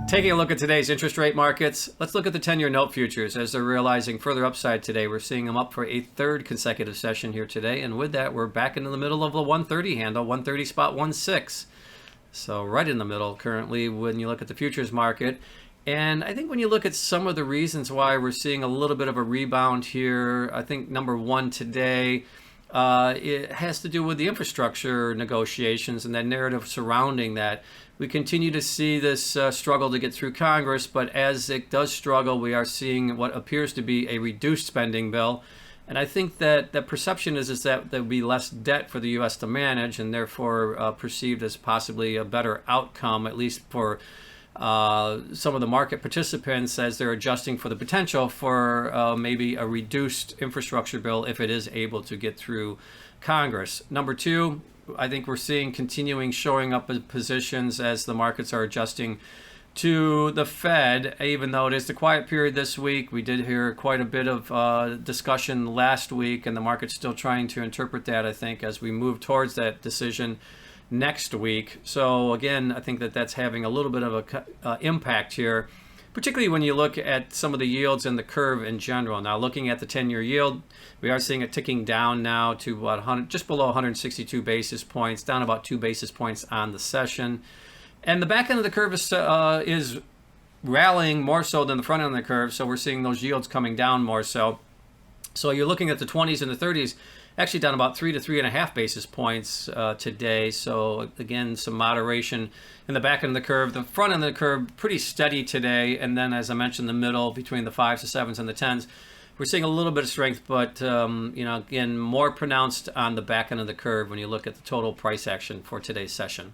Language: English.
Taking a look at today's interest rate markets, let's look at the 10-year note futures as they're realizing further upside today. We're seeing them up for a third consecutive session here today, and with that, we're back into the middle of the 130 handle, 130.16. So right in the middle currently when you look at the futures market. And I think when you look at some of the reasons why we're seeing a little bit of a rebound here, I think number one today, it has to do with the infrastructure negotiations and that narrative surrounding that. We continue to see this struggle to get through Congress, but as it does struggle, we are seeing what appears to be a reduced spending bill. And I think that the perception is that there will be less debt for the U.S. to manage, and therefore perceived as possibly a better outcome, at least for some of the market participants, as they're adjusting for the potential for maybe a reduced infrastructure bill if it is able to get through Congress. Number two, I think we're seeing continuing showing up in positions as the markets are adjusting to the Fed, even though it is the quiet period this week. We did hear quite a bit of discussion last week, and the market's still trying to interpret that, I think, as we move towards that decision next week. So again, I think that that's having a little bit of a impact here, particularly when you look at some of the yields in the curve in general. Now, looking at the 10-year yield, we are seeing it ticking down now to about 100, just below 162 basis points, down about 2 basis points on the session. And the back end of the curve is rallying more so than the front end of the curve, so we're seeing those yields coming down more so. So you're looking at the 20s and the 30s actually down about 3 to 3.5 basis points today. So again, some moderation in the back end of the curve. The front end of the curve pretty steady today, and then as I mentioned, the middle between the 5s, the 7s, and the 10s, we're seeing a little bit of strength, but again, more pronounced on the back end of the curve when you look at the total price action for today's session.